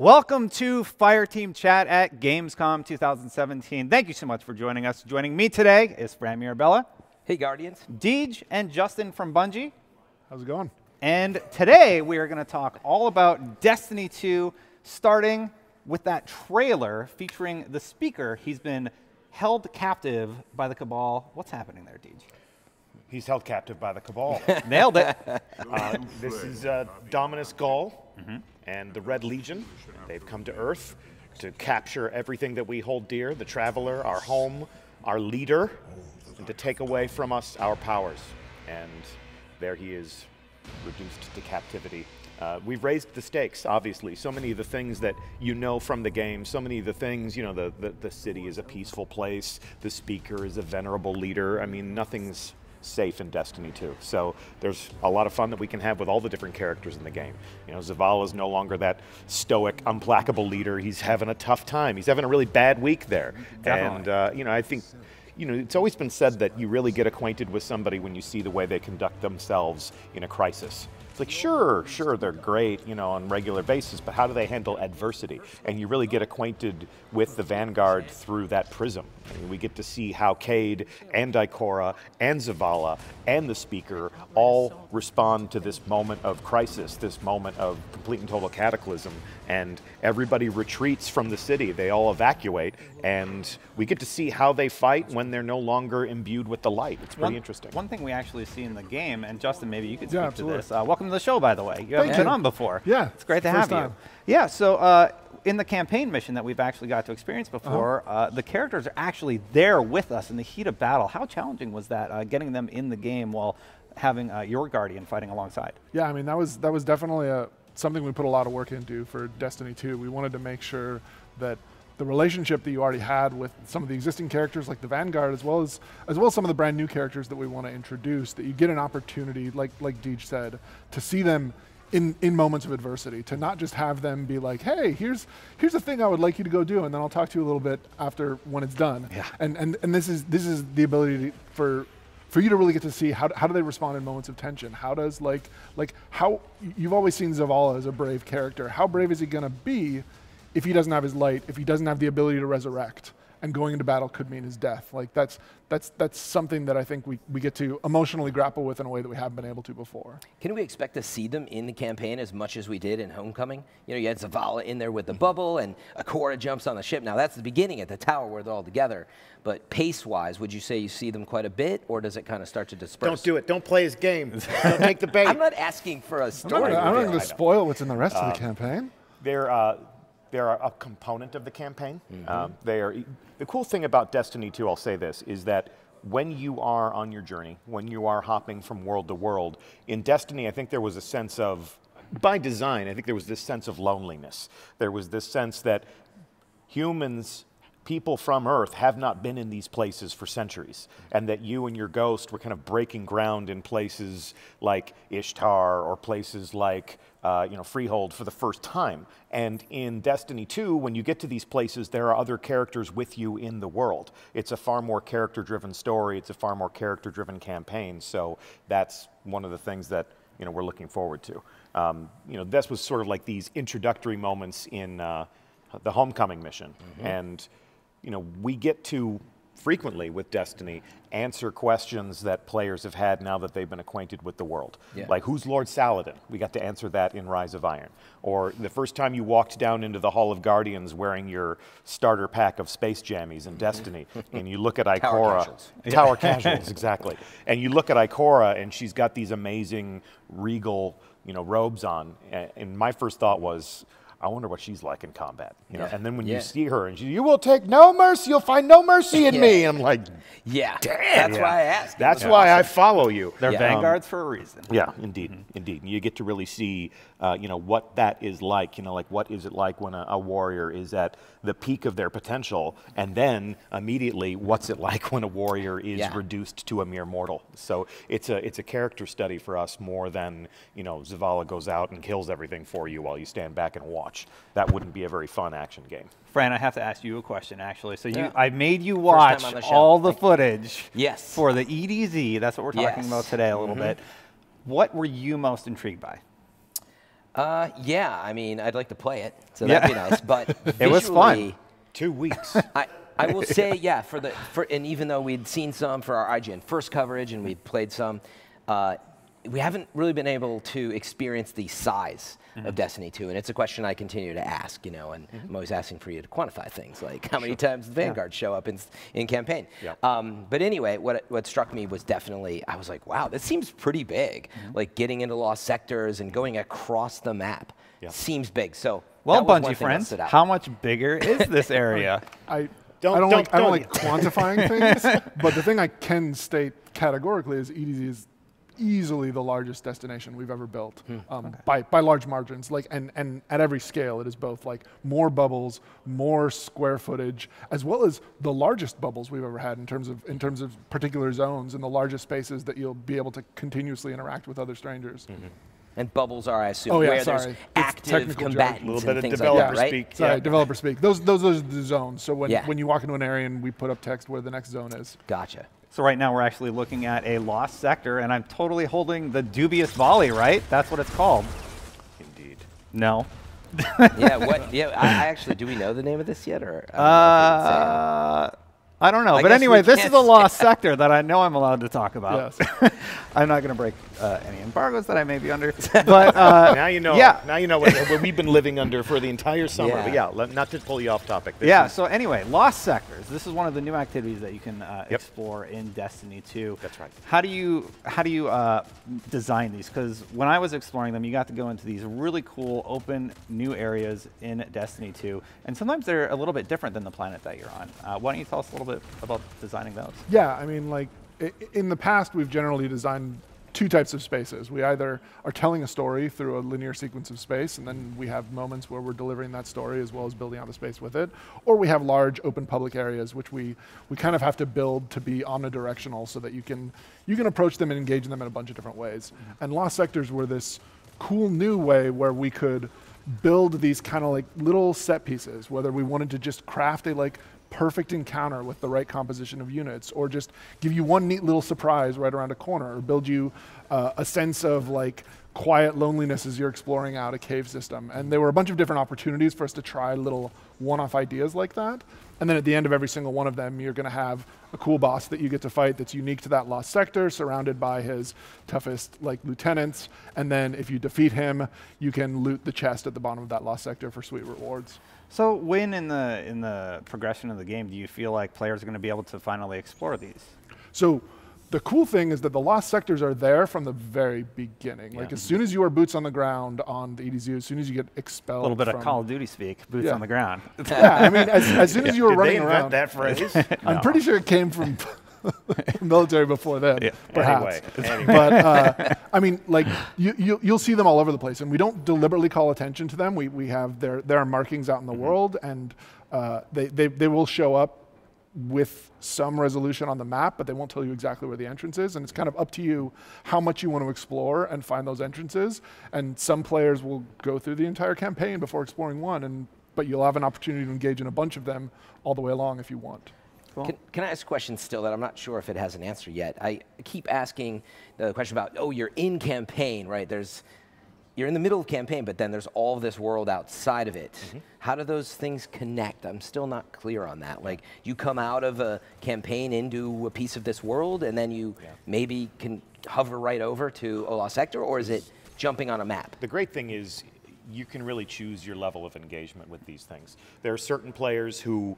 Welcome to Fireteam Chat at Gamescom 2017. Thank you so much for joining us. Joining me today is Fran Mirabella. Hey, Guardians. Deej and Justin from Bungie. How's it going? And today we are going to talk all about Destiny 2, starting with that trailer featuring the speaker. He's been held captive by the Cabal. What's happening there, Deej? He's held captive by the Cabal. Nailed it. This is Dominus Gaul and the Red Legion. They've come to Earth to capture everything that we hold dear, the Traveler, our home, our leader, and to take away from us our powers. And there he is, reduced to captivity. We've raised the stakes, obviously. So many of the things that you know from the game, so many of the things, you know, the city is a peaceful place, the speaker is a venerable leader. I mean, nothing's safe in Destiny 2. So there's a lot of fun that we can have with all the different characters in the game. You know, Zavala is no longer that stoic, implacable leader. He's having a tough time. He's having a really bad week there. Definitely. And, you know, I think, you know, it's always been said that you really get acquainted with somebody when you see the way they conduct themselves in a crisis. It's like, sure, they're great, you know, on a regular basis, but how do they handle adversity? And you really get acquainted with the Vanguard through that prism. I mean, we get to see how Cade and Ikora and Zavala and the Speaker all respond to this moment of crisis, this moment of complete and total cataclysm, and everybody retreats from the city. They all evacuate, and we get to see how they fight when they're no longer imbued with the light. It's pretty interesting. One thing we actually see in the game, and Justin, maybe you could speak absolutely. to this. Welcome to the show, by the way. You haven't been on before. Yeah. It's great to have you. Yeah, so in the campaign mission that we've actually got to experience before, the characters are actually there with us in the heat of battle. How challenging was that, getting them in the game while having your Guardian fighting alongside? Yeah, I mean, that was definitely something we put a lot of work into for Destiny 2. We wanted to make sure that the relationship that you already had with some of the existing characters like the Vanguard, as well as some of the brand new characters that we want to introduce, that you get an opportunity, like Deej said, to see them in moments of adversity, to not just have them be like, hey, here's a thing I would like you to go do, and then I'll talk to you a little bit after when it's done. Yeah. And this is the ability for you to really get to see how do they respond in moments of tension. How does how you've always seen Zavala as a brave character. How brave is he gonna be if he doesn't have his light, if he doesn't have the ability to resurrect? And going into battle could mean his death. Like that's something that I think we get to emotionally grapple with in a way that we haven't been able to before. Can we expect to see them in the campaign as much as we did in Homecoming? You know, you had Zavala in there with the bubble, and Ikora jumps on the ship. Now that's the beginning at the tower where they're all together. But pace-wise, would you say you see them quite a bit, or does it kind of start to disperse? Don't do it. Don't play his game. Don't take the bait. I'm not asking for a story. I'm not going to spoil what's in the rest of the campaign. They're a component of the campaign. The cool thing about Destiny 2, I'll say this, is that when you are on your journey, when you are hopping from world to world, in Destiny, I think there was a sense of, by design, I think there was this sense of loneliness. There was this sense that humans, people from Earth, have not been in these places for centuries, and that you and your ghost were kind of breaking ground in places like Ishtar or places like you know, Freehold for the first time. And in Destiny 2, when you get to these places, there are other characters with you in the world. It's a far more character-driven story. It's a far more character-driven campaign. So that's one of the things that, you know, we're looking forward to. You know, this was sort of like these introductory moments in the Homecoming mission. And, you know, we get to frequently with Destiny answer questions that players have had now that they've been acquainted with the world. Yeah. Like, who's Lord Saladin? We got to answer that in Rise of Iron. Or the first time you walked down into the Hall of Guardians wearing your starter pack of space jammies in Destiny, and you look at Ikora. Tower Casuals, exactly. And you look at Ikora, and she's got these amazing regal, you know, robes on. And my first thought was, I wonder what she's like in combat. You know? And then when you see her and you will take no mercy, you'll find no mercy in me. And I'm like, damn. That's why I asked. That's why I follow you. They're vanguards for a reason. Yeah, indeed, indeed. You get to really see, you know, what that is like. You know, like what is it like when a warrior is at the peak of their potential, and then immediately, what's it like when a warrior is reduced to a mere mortal? So it's a character study for us more than, you know, Zavala goes out and kills everything for you while you stand back and watch. That wouldn't be a very fun action game. Fran, I have to ask you a question, actually. So I made you watch all the footage for the EDZ. That's what we're talking about today a little bit. What were you most intrigued by? Yeah, I mean, I'd like to play it, so that'd be nice. But It was fun. 2 weeks. I will say, yeah, and even though we'd seen some for our IGN first coverage and we'd played some, we haven't really been able to experience the size of Destiny 2, and it's a question I continue to ask, you know, and I'm always asking for you to quantify things, like how many times the Vanguard show up in campaign. Yep. But anyway, what struck me was definitely, I was like, wow, this seems pretty big. Like getting into lost sectors and going across the map seems big. So Well, that was one Bungie thing that friends, stood out. how much bigger is this area? I Don't don't like quantifying things, but the thing I can state categorically is EDZ is easily the largest destination we've ever built, by large margins. Like, and at every scale, it is both like more bubbles, more square footage, as well as the largest bubbles we've ever had in terms of particular zones and the largest spaces that you'll be able to continuously interact with other strangers. And bubbles are, I assume, Oh, yeah, where sorry. there's It's active technical jargon. combatants A little bit and of things developer like that, right? speak. Sorry, developer speak. Those are the zones. So when, Yeah. when you walk into an area and we put up text where the next zone is. Gotcha. So right now we're actually looking at a lost sector, and I'm totally holding the dubious volley, right? That's what it's called. Indeed. No. Yeah, what? Yeah, I actually, do we know the name of this yet, or? I I don't know. I But guess anyway, we this can't is a lost sector that I know I'm allowed to talk about. Yes. I'm not going to break any embargoes that I may be under. But Now you know. Yeah. Now you know what we've been living under for the entire summer. Yeah. But yeah, not to pull you off topic. This Yeah, is- so anyway, lost sectors. This is one of the new activities that you can explore in Destiny 2. That's right. How do you design these? Because when I was exploring them, you got to go into these really cool open new areas in Destiny 2, and sometimes they're a little bit different than the planet that you're on. Why don't you tell us a little bit about designing those? Yeah, I mean, like, in the past, we've generally designed two types of spaces. We either are telling a story through a linear sequence of space, and then we have moments where we're delivering that story as well as building out the space with it, or we have large open public areas, which we kind of have to build to be omnidirectional so that you can approach them and engage them in a bunch of different ways. And lost sectors were this cool new way where we could build these kind of like little set pieces, whether we wanted to just craft a like perfect encounter with the right composition of units, or just give you one neat little surprise right around a corner, or build you a sense of like quiet loneliness as you're exploring out a cave system. And there were a bunch of different opportunities for us to try little one-off ideas like that. And then at the end of every single one of them, you're going to have a cool boss that you get to fight that's unique to that lost sector, surrounded by his toughest like lieutenants. And then if you defeat him, you can loot the chest at the bottom of that lost sector for sweet rewards. So when in the progression of the game do you feel like players are going to be able to finally explore these? So the cool thing is that the lost sectors are there from the very beginning. Like as soon as you are boots on the ground on the EDZ, as soon as you get expelled. A little bit of from- Call of Duty speak, boots on the ground. Yeah, I mean, as soon as you were Did running they invent around. that phrase? I'm pretty sure it came from the military before then, perhaps. Anyway. But I mean, like you'll see them all over the place, and we don't deliberately call attention to them. We have there are markings out in the world, and they will show up with some resolution on the map, but they won't tell you exactly where the entrance is, and it's kind of up to you how much you want to explore and find those entrances. And some players will go through the entire campaign before exploring one, but you'll have an opportunity to engage in a bunch of them all the way along if you want. Cool. Can I ask a question still that I'm not sure if it has an answer yet? I keep asking the question about, oh, you're in campaign, right? You're in the middle of campaign, but then there's all this world outside of it. How do those things connect? I'm still not clear on that. Like, you come out of a campaign into a piece of this world, and then you maybe can hover right over to a lost sector, or is it jumping on a map? The great thing is you can really choose your level of engagement with these things. There are certain players who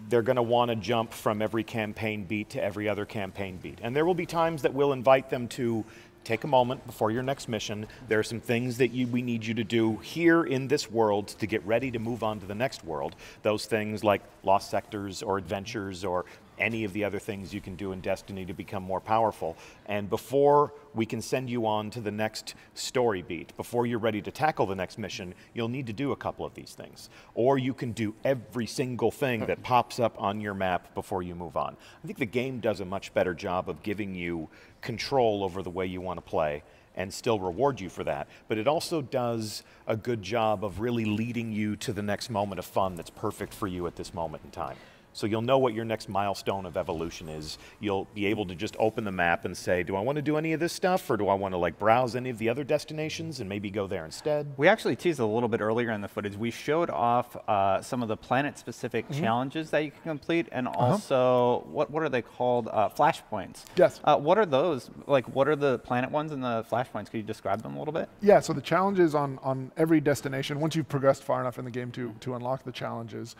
they're going to want to jump from every campaign beat to every other campaign beat. And there will be times that we'll invite them to take a moment before your next mission. There are some things that we need you to do here in this world to get ready to move on to the next world. Those things like lost sectors or adventures or any of the other things you can do in Destiny to become more powerful. And before we can send you on to the next story beat, before you're ready to tackle the next mission, you'll need to do a couple of these things. Or you can do every single thing that pops up on your map before you move on. I think the game does a much better job of giving you control over the way you want to play and still reward you for that. But it also does a good job of really leading you to the next moment of fun that's perfect for you at this moment in time. So you'll know what your next milestone of evolution is. You'll be able to just open the map and say, do I want to do any of this stuff, or do I want to like browse any of the other destinations and maybe go there instead? We actually teased a little bit earlier in the footage. We showed off some of the planet-specific challenges that you can complete, and also, what are they called? Flashpoints. Yes. What are those? Like, what are the planet ones and the flashpoints? Could you describe them a little bit? Yeah, so the challenges on every destination, once you've progressed far enough in the game to unlock the challenges,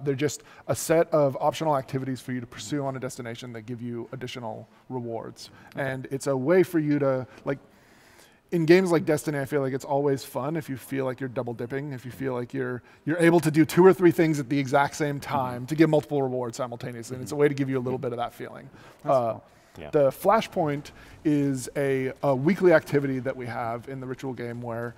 they're just a set of optional activities for you to pursue on a destination that give you additional rewards. And it's a way for you to, like, in games like Destiny, I feel like it's always fun if you feel like you're double dipping, if you feel like you're able to do 2 or 3 things at the exact same time to give multiple rewards simultaneously. And it's a way to give you a little bit of that feeling. Cool. Yeah. The Flashpoint is a weekly activity that we have in the ritual game where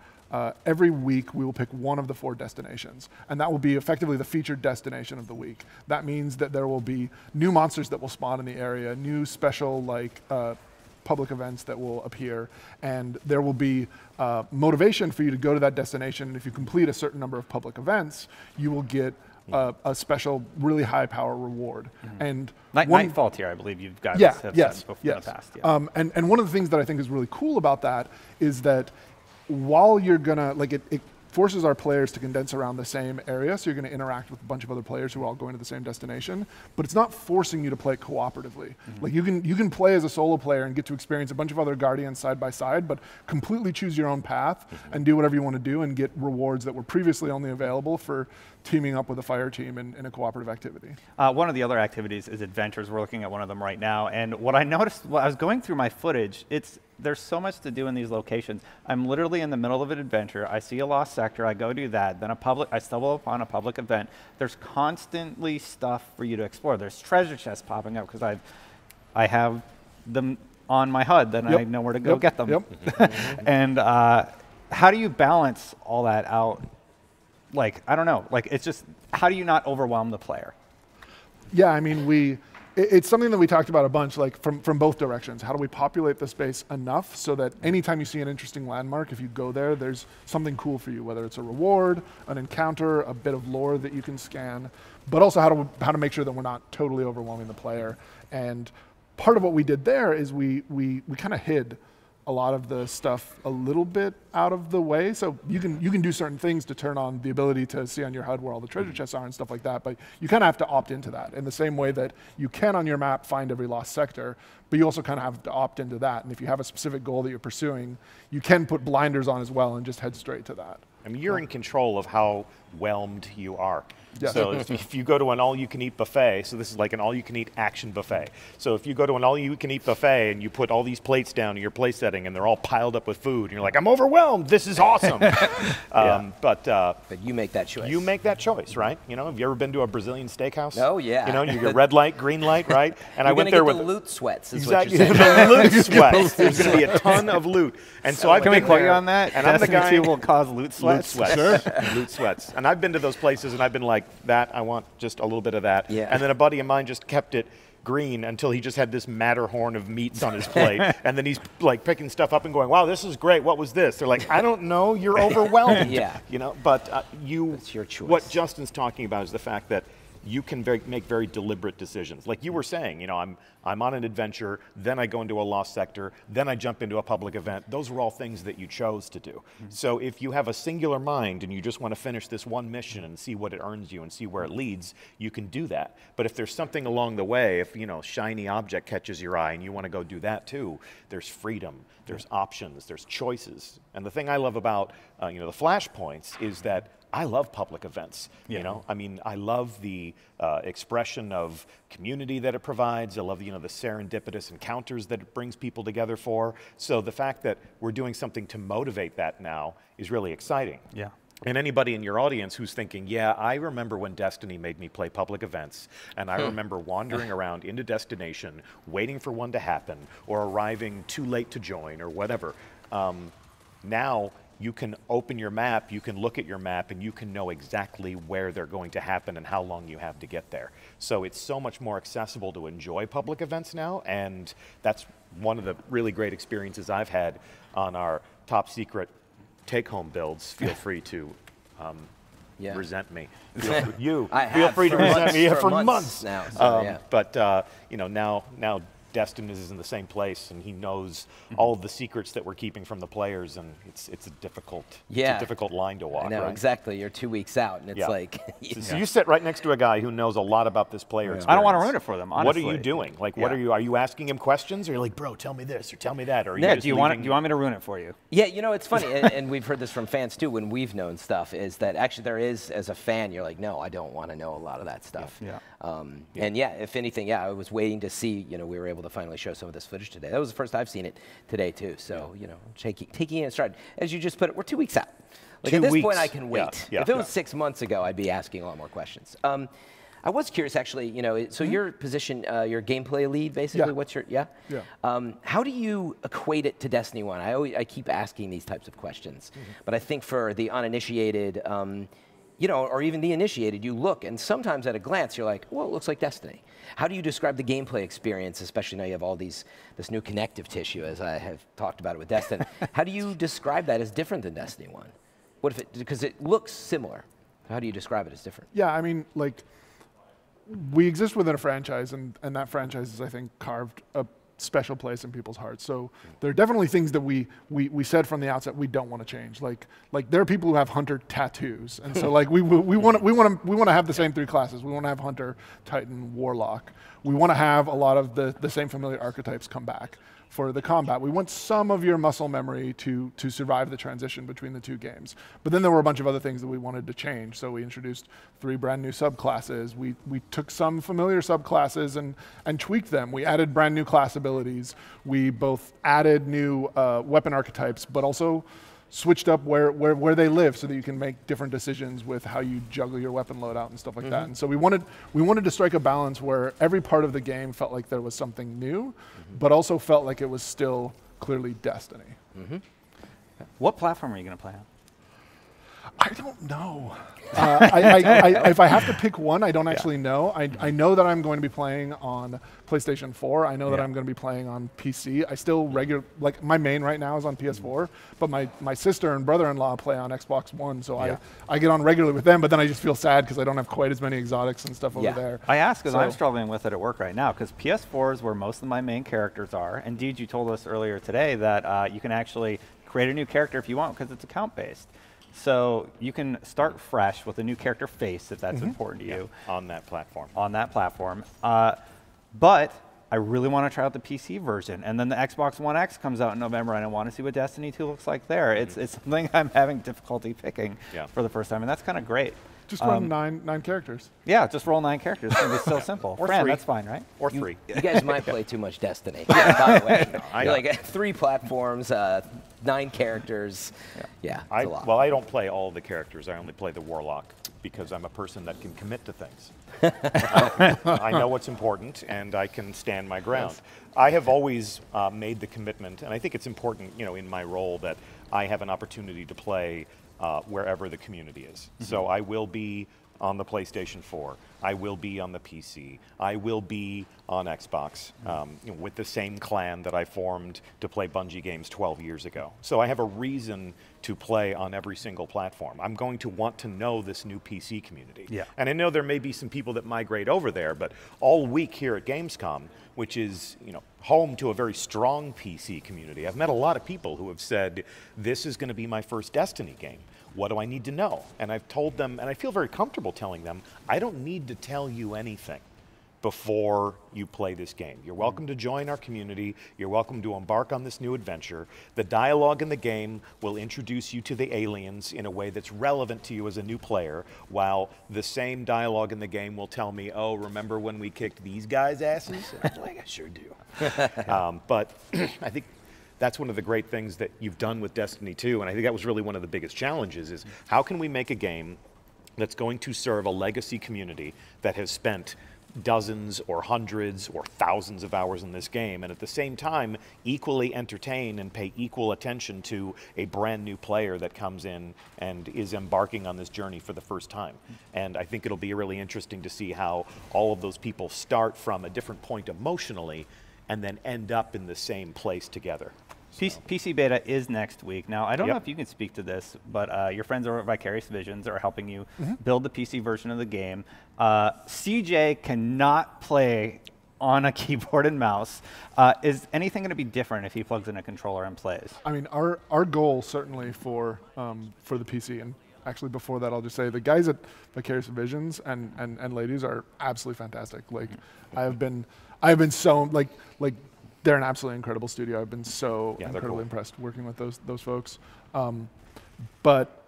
every week we will pick one of the 4 destinations, and that will be effectively the featured destination of the week. That means that there will be new monsters that will spawn in the area, new special like public events that will appear, and there will be motivation for you to go to that destination. And if you complete a certain number of public events, you will get a special, really high power reward. And Nightfall tier, I believe you've got yeah, said yes, before yes. in the past. Yeah. And one of the things that I think is really cool about that is that while you're gonna, like, it forces our players to condense around the same area, so you're going to interact with a bunch of other players who are all going to the same destination, but it's not forcing you to play cooperatively. Like, you can play as a solo player and get to experience a bunch of other Guardians side by side, but completely choose your own path and do whatever you want to do and get rewards that were previously only available for teaming up with a fire team in a cooperative activity. One of the other activities is adventures. We're looking at one of them right now, and what I noticed while I was going through my footage, there's so much to do in these locations. I'm literally in the middle of an adventure. I see a lost sector. I go do that. Then I stumble upon a public event. There's constantly stuff for you to explore. There's treasure chests popping up because I have them on my HUD. Then I know where to go get them. And how do you balance all that out? Like, I don't know. Like, it's just, how do you not overwhelm the player? Yeah, I mean, it's something that we talked about a bunch, like from both directions. How do we populate the space enough so that anytime you see an interesting landmark, if you go there, there's something cool for you, whether it's a reward, an encounter, a bit of lore that you can scan, but also how to make sure that we're not totally overwhelming the player. And part of what we did there is we kind of hid a lot of the stuff a little bit out of the way. So you can do certain things to turn on the ability to see on your HUD where all the treasure chests are and stuff like that, but you kind of have to opt into that in the same way that you can on your map find every lost sector, but you also kind of have to opt into that. And if you have a specific goal that you're pursuing, you can put blinders on as well and just head straight to that. I mean, you're in control of how whelmed you are. Yes. So if you go to an all-you-can-eat buffet, so this is like an all-you-can-eat action buffet. So if you go to an all-you-can-eat buffet and you put all these plates down in your place setting and they're all piled up with food, and you're like, I'm overwhelmed, this is awesome. But you make that choice. You make that choice, right? You know, have you ever been to a Brazilian steakhouse? Oh, yeah. You know, you get red light, green light, right? And I went there with the loot sweats. Is exactly what you're saying. the loot sweats. There's going to be a ton of loot, and so I've Can been we quote there, you on that? And I'm the guy. will cause loot sweats. Loot sweats. Sure. Loot sweats. And I've been to those places, and I've been like, that I want just a little bit of that. Yeah. And then a buddy of mine just kept it green until he just had this Matterhorn of meats on his plate. And then he's like picking stuff up and going, wow, this is great. What was this? They're like, I don't know. You're overwhelmed. Yeah. You know, but It's your choice. What Justin's talking about is the fact that you can make very deliberate decisions. Like you were saying, you know, I'm on an adventure, then I go into a lost sector, then I jump into a public event. Those were all things that you chose to do. So if you have a singular mind and you just want to finish this one mission and see what it earns you and see where it leads, you can do that. But if there's something along the way, if, you know, shiny object catches your eye and you want to go do that too, there's freedom, there's options, there's choices. And the thing I love about, you know, the Flashpoints is that I love public events. Yeah. You know, I mean, I love the expression of community that it provides. I love, you know, the serendipitous encounters that it brings people together for. So the fact that we're doing something to motivate that now is really exciting. Yeah. And anybody in your audience who's thinking, yeah, I remember when Destiny made me play public events, and I remember wandering around into destination, waiting for one to happen, or arriving too late to join, or whatever. Now, you can open your map, you can look at your map, and you can know exactly where they're going to happen and how long you have to get there. So it's so much more accessible to enjoy public events now, and that's one of the really great experiences I've had on our top secret take-home builds. Feel free to resent me. I feel have free to for resent months- me for for months months. now, so, But you know, now Destin is in the same place, and he knows all of the secrets that we're keeping from the players, and it's a difficult line to walk. I know, right? exactly. You're 2 weeks out, and it's like. So you sit right next to a guy who knows a lot about this player experience. I don't want to ruin it for them, honestly. What are you doing? Like, what are you asking him questions, or you're like, bro, tell me this or tell me that, or Ned, do you want me to ruin it for you? Yeah, you know, it's funny, and we've heard this from fans too when we've known stuff, is that actually there is, as a fan, you're like, no, I don't want to know a lot of that stuff. And if anything, I was waiting to see, you know, we were able to finally show some of this footage today. That was the first I've seen it today too. So, you know, taking it in stride. As you just put it, we're 2 weeks out. Like at this point, I can wait. If it was 6 months ago, I'd be asking a lot more questions. I was curious, actually, you know, so your position, your gameplay lead, basically, what's your, how do you equate it to Destiny 1? I keep asking these types of questions, but I think for the uninitiated, you know, or even the initiated, you look, and sometimes at a glance, you're like, well, it looks like Destiny. How do you describe the gameplay experience, especially now you have all this new connective tissue, as I have talked about it with Destiny. How do you describe that as different than Destiny 1? What if because it looks similar. How do you describe it as different? Yeah, I mean, like, we exist within a franchise, and that franchise is, I think, carved a special place in people's hearts. So there are definitely things that we said from the outset we don't want to change. Like there are people who have hunter tattoos, and so like we want to have the same three classes. We want to have hunter, titan, warlock. We want to have a lot of the same familiar archetypes come back for the combat. We want some of your muscle memory to survive the transition between the two games. But then there were a bunch of other things that we wanted to change. So we introduced 3 brand new subclasses. We took some familiar subclasses and tweaked them. We added brand new class abilities. We both added new weapon archetypes, but also switched up where they live so that you can make different decisions with how you juggle your weapon loadout and stuff like that. And so we wanted to strike a balance where every part of the game felt like there was something new, but also felt like it was still clearly Destiny. What platform are you going to play on? I don't know. If I have to pick one, I don't actually know. I know that I'm going to be playing on PlayStation 4. I know that I'm going to be playing on PC. I still like my main right now is on PS4, but my sister and brother-in-law play on Xbox One, so I get on regularly with them, but then I just feel sad because I don't have quite as many exotics and stuff over there. I ask because I'm struggling with it at work right now, because PS4 is where most of my main characters are. Indeed, you told us earlier today that you can actually create a new character if you want because it's account-based. So you can start fresh with a new character face if that's important to you. On that platform. On that platform. But I really want to try out the PC version. And then the Xbox One X comes out in November, and I want to see what Destiny 2 looks like there. It's something I'm having difficulty picking for the first time, and that's kind of great. Just run nine characters. Yeah, just roll 9 characters. It's going to be so simple. Or Fran, 3. That's fine, right? Or 3. You guys might play too much Destiny, by the way. You're like 3 platforms, 9 characters. Yeah, it's a lot. Well, I don't play all the characters. I only play the warlock because I'm a person that can commit to things. I know what's important, and I can stand my ground. I have always made the commitment, and I think it's important, you know, in my role that I have an opportunity to play wherever the community is. So I will be on the PlayStation 4. I will be on the PC. I will be on Xbox you know, with the same clan that I formed to play Bungie games 12 years ago. So I have a reason to play on every single platform. I'm going to want to know this new PC community. And I know there may be some people that migrate over there, but all week here at Gamescom, which is, you know, home to a very strong PC community, I've met a lot of people who have said, this is going to be my first Destiny game. What do I need to know? And I've told them, and I feel very comfortable telling them, I don't need to tell you anything before you play this game. You're welcome to join our community. You're welcome to embark on this new adventure. The dialogue in the game will introduce you to the aliens in a way that's relevant to you as a new player, while the same dialogue in the game will tell me, oh, remember when we kicked these guys' asses? And I'm like, I sure do. But I think that's one of the great things that you've done with Destiny 2, and I think that was really one of the biggest challenges, is how can we make a game that's going to serve a legacy community that has spent dozens or hundreds or thousands of hours in this game, and at the same time equally entertain and pay equal attention to a brand new player that comes in and is embarking on this journey for the first time. And I think it'll be really interesting to see how all of those people start from a different point emotionally and then end up in the same place together. PC beta is next week. Now, I don't know Yep. if you can speak to this, but your friends over at Vicarious Visions are helping you build the PC version of the game. CJ cannot play on a keyboard and mouse. Is anything going to be different if he plugs in a controller and plays? I mean, our goal certainly for the PC, and actually before that, I'll just say the guys at Vicarious Visions and ladies are absolutely fantastic. Like, I have been so like they're an absolutely incredible studio. I've been so incredibly impressed working with those folks. But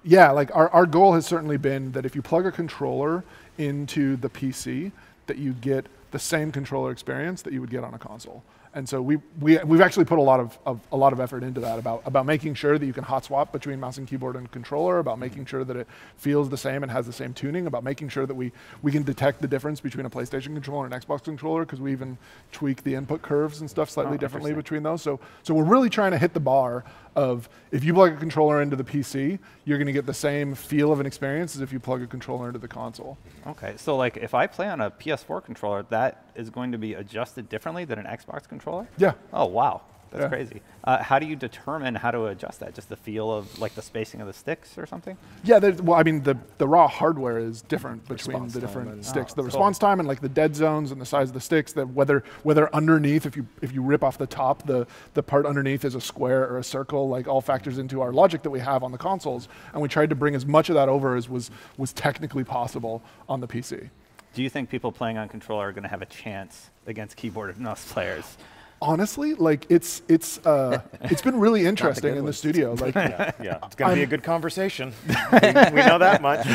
yeah, like our goal has certainly been that if you plug a controller into the PC, that you get the same controller experience that you would get on a console. And so we've actually put a lot of effort into that about making sure that you can hot swap between mouse and keyboard and controller, about making sure that it feels the same and has the same tuning, about making sure that we can detect the difference between a PlayStation controller and an Xbox controller, because we even tweak the input curves and stuff slightly differently between those. So we're really trying to hit the bar of, if you plug a controller into the PC, you're going to get the same feel of an experience as if you plug a controller into the console. Okay, so like if I play on a PS4 controller, that is going to be adjusted differently than an Xbox controller? Yeah. Oh, wow. That's crazy. How do you determine how to adjust that? Just the feel of like the spacing of the sticks or something? Yeah, well, I mean, the raw hardware is different between the different sticks. The response time and like the dead zones and the size of the sticks, that whether underneath, if you rip off the top, the part underneath is a square or a circle, like all factors into our logic that we have on the consoles. And we tried to bring as much of that over as was technically possible on the PC. Do you think people playing on controller are going to have a chance against keyboard and mouse players? Honestly, like it's been really interesting in the studio. Like, yeah, it's going to be a good conversation. we know that much.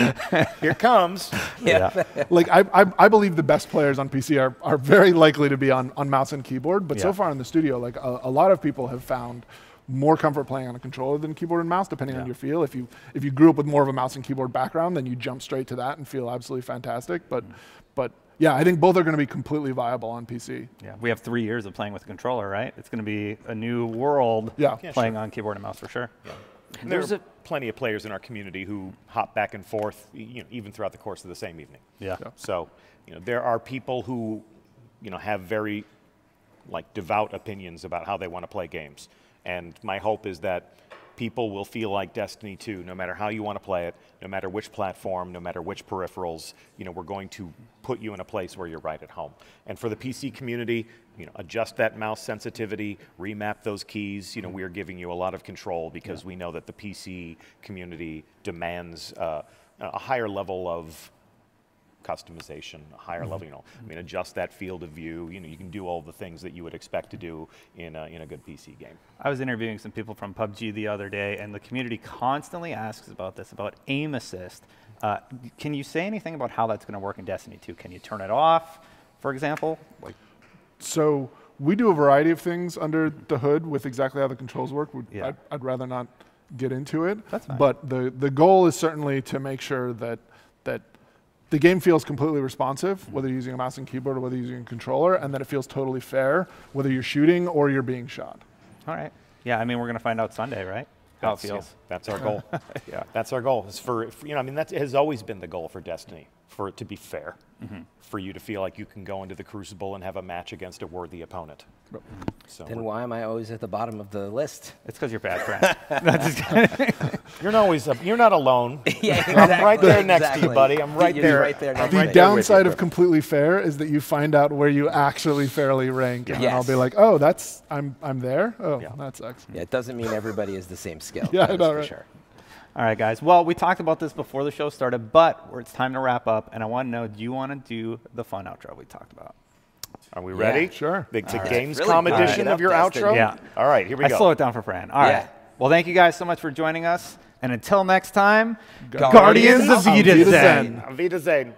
Here it comes. Yeah. Like I believe the best players on PC are very likely to be on mouse and keyboard. But so far in the studio, like a lot of people have found more comfort playing on a controller than keyboard and mouse, depending on your feel. If you grew up with more of a mouse and keyboard background, then you jump straight to that and feel absolutely fantastic. But yeah, I think both are going to be completely viable on PC. Yeah, we have 3 years of playing with a controller, right? It's going to be a new world playing on keyboard and mouse for sure. Yeah. There's plenty of players in our community who hop back and forth, even throughout the course of the same evening. Yeah. So, there are people who, have very, devout opinions about how they want to play games. And my hope is that people will feel like Destiny 2, no matter how you want to play it, no matter which platform, no matter which peripherals, we're going to put you in a place where you're right at home. And for the PC community, adjust that mouse sensitivity, remap those keys. We are giving you a lot of control because we know that the PC community demands a higher level of customization, a higher level, adjust that field of view. You can do all the things that you would expect to do in a good PC game. I was interviewing some people from PUBG the other day, and the community constantly asks about this, about aim assist. Can you say anything about how that's going to work in Destiny 2? Can you turn it off, for example? So we do a variety of things under the hood with exactly how the controls work. I'd rather not get into it. That's fine. But the goal is certainly to make sure that the game feels completely responsive, whether you're using a mouse and keyboard or whether you're using a controller, and that it feels totally fair, whether you're shooting or you're being shot. All right. Yeah, I mean, we're going to find out Sunday, right? How it feels. That's our goal. That's our goal. It's that has always been the goal for Destiny, for it to be fair, for you to feel like you can go into the Crucible and have a match against a worthy opponent. So then why am I always at the bottom of the list? It's because you're bad friend. You're not alone. Yeah, exactly. I'm right there next to you, buddy. I'm right You're there. right there next The downside of completely fair is that you find out where you actually fairly rank, and I'll be like, oh, I'm there. Oh, that sucks. Yeah, it doesn't mean everybody is the same skill. Yeah, I know, for right? sure. All right, guys. Well, we talked about this before the show started, but it's time to wrap up, and I want to know, do you want to do the fun outro we talked about? Are we ready? Sure. The Gamescom edition of your outro? Yeah. All right, here we go. I slow it down for Fran. All right. Well, thank you guys so much for joining us, and until next time, Guardians of EDZ. Zen. Auf Wiedersehen.